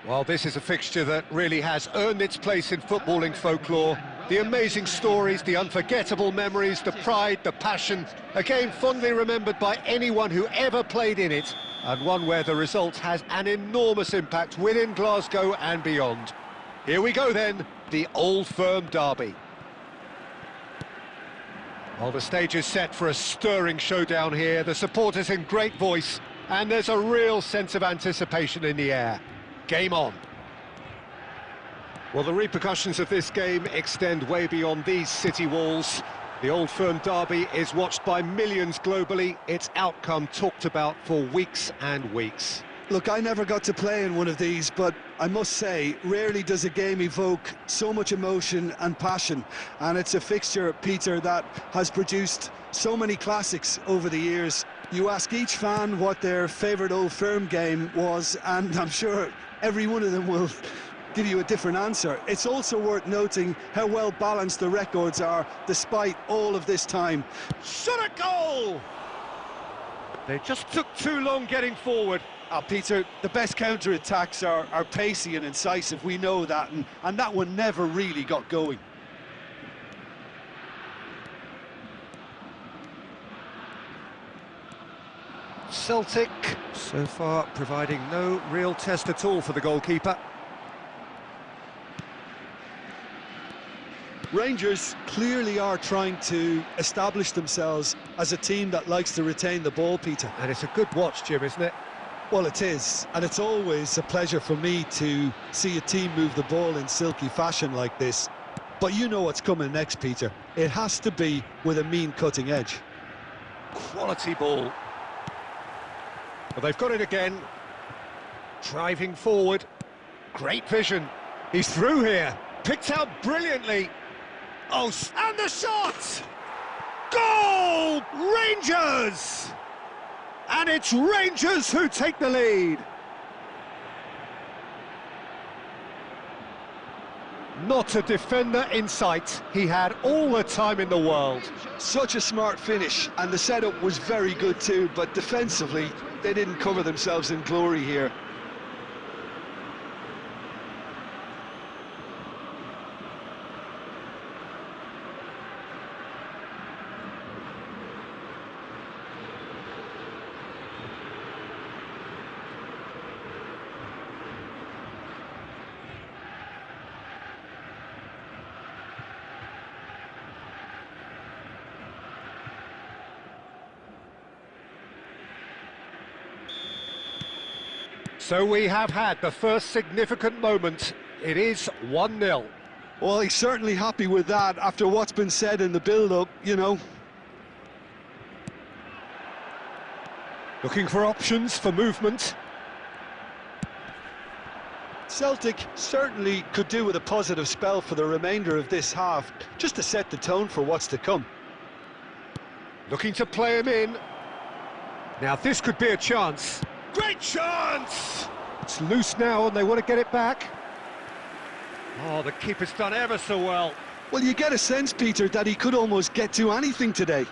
Well, this is a fixture that really has earned its place in footballing folklore. The amazing stories, the unforgettable memories, the pride, the passion. A game fondly remembered by anyone who ever played in it, and one where the result has an enormous impact within Glasgow and beyond. Here we go then, the Old Firm derby. Well, the stage is set for a stirring showdown here. The supporters in great voice, and there's a real sense of anticipation in the air. Game on. Well, the repercussions of this game extend way beyond these city walls. The Old Firm derby is watched by millions globally, its outcome talked about for weeks and weeks. Look, I never got to play in one of these, but I must say, rarely does a game evoke so much emotion and passion. And it's a fixture, Peter, that has produced so many classics over the years. You ask each fan what their favourite Old Firm game was, and I'm sure every one of them will give you a different answer. It's also worth noting how well balanced the records are despite all of this time. Shot a goal! They just took too long getting forward. Peter, the best counter-attacks are pacey and incisive, we know that, and that one never really got going. Celtic, so far, providing no real test at all for the goalkeeper. Rangers clearly are trying to establish themselves as a team that likes to retain the ball, Peter. And it's a good watch, Jim, isn't it? Well, it is, and it's always a pleasure for me to see a team move the ball in silky fashion like this. But you know what's coming next, Peter. It has to be with a mean cutting edge. Quality ball. Well, they've got it again. Driving forward. Great vision. He's through here. Picked out brilliantly. Oh, and the shot! Goal! Rangers! And it's Rangers who take the lead. Not a defender in sight. He had all the time in the world. Such a smart finish, and the setup was very good too, but defensively, they didn't cover themselves in glory here. So we have had the first significant moment. It is 1-0. Well, he's certainly happy with that after what's been said in the build-up, you know. Looking for options for movement. Celtic certainly could do with a positive spell for the remainder of this half, just to set the tone for what's to come. Looking to play him in. Now this could be a chance. Great chance! It's loose now and they want to get it back. Oh, the keeper's done ever so well. Well, you get a sense, Peter, that he could almost get to anything today.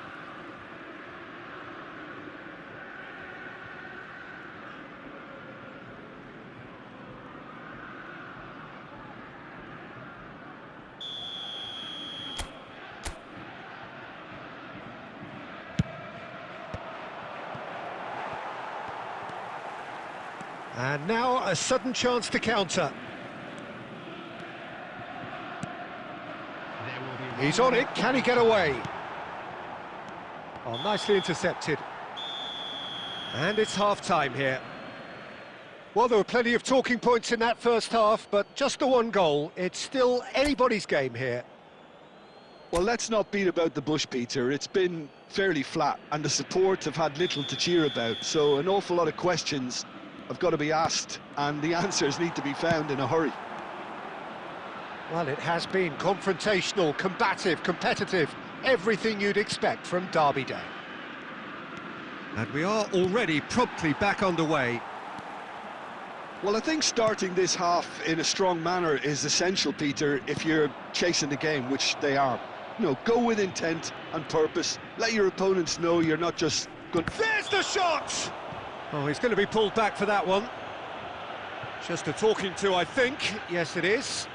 And now a sudden chance to counter. He's on it, can he get away? Oh, nicely intercepted. And it's half-time here. Well, there were plenty of talking points in that first half, but just the one goal. It's still anybody's game here. Well, let's not beat about the bush, Peter. It's been fairly flat, and the support have had little to cheer about, so an awful lot of questions have got to be asked, and the answers need to be found in a hurry. Well, it has been confrontational, combative, competitive, everything you'd expect from Derby Day. And we are already promptly back underway. Well, I think starting this half in a strong manner is essential, Peter, if you're chasing the game, which they are. You know, go with intent and purpose. Let your opponents know you're not just going... There's the shot! Oh, he's going to be pulled back for that one. Just a talking to, I think. Yes, it is.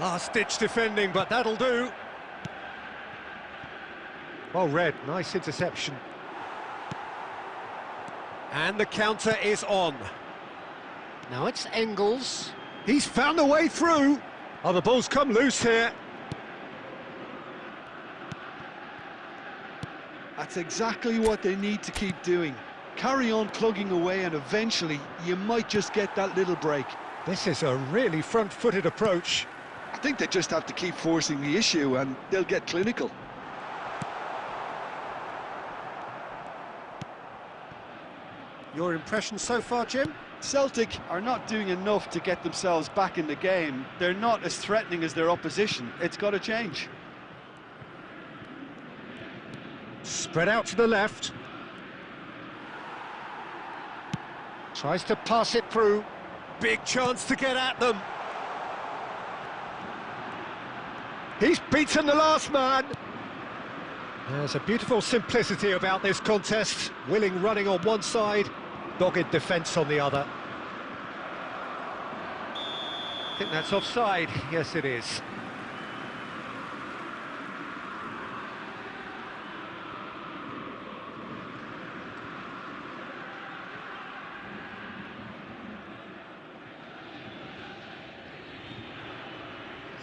Last-ditch defending, but that'll do. Well read, nice interception. And the counter is on. Now it's Engels. He's found a way through. Oh, the ball's come loose here. That's exactly what they need to keep doing. Carry on plugging away and eventually you might just get that little break. This is a really front-footed approach. I think they just have to keep forcing the issue and they'll get clinical. Your impression so far, Jim? Celtic are not doing enough to get themselves back in the game. They're not as threatening as their opposition. It's got to change. Spread out to the left. Tries to pass it through. Big chance to get at them. He's beaten the last man. There's a beautiful simplicity about this contest. Willing running on one side, dogged defence on the other. I think that's offside. Yes, it is.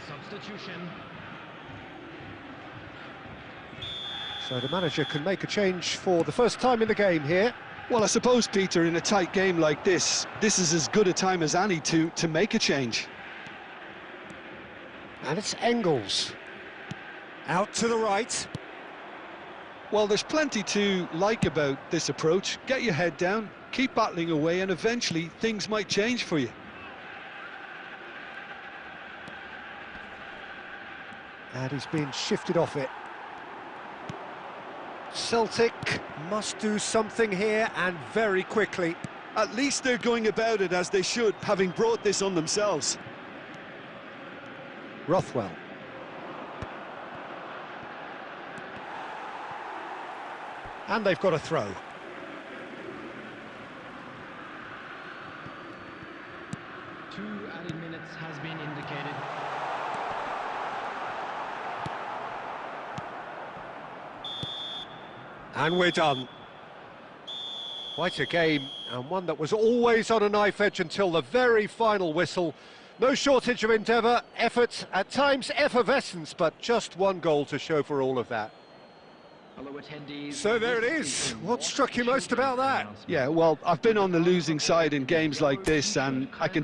Substitution. So the manager can make a change for the first time in the game here. Well, I suppose, Peter, in a tight game like this is as good a time as any to make a change. And it's Engels. Out to the right. Well, there's plenty to like about this approach. Get your head down, keep battling away, and eventually things might change for you. And he's been shifted off it. Celtic must do something here, and very quickly. At least they're going about it as they should, having brought this on themselves. Rothwell. And they've got a throw. Two added minutes has been indicated. And we're done. Quite a game, and one that was always on a knife edge until the very final whistle. No shortage of endeavour, effort, at times effervescence, but just one goal to show for all of that. So there it is. What struck you most about that? Yeah, well, I've been on the losing side in games like this, and I can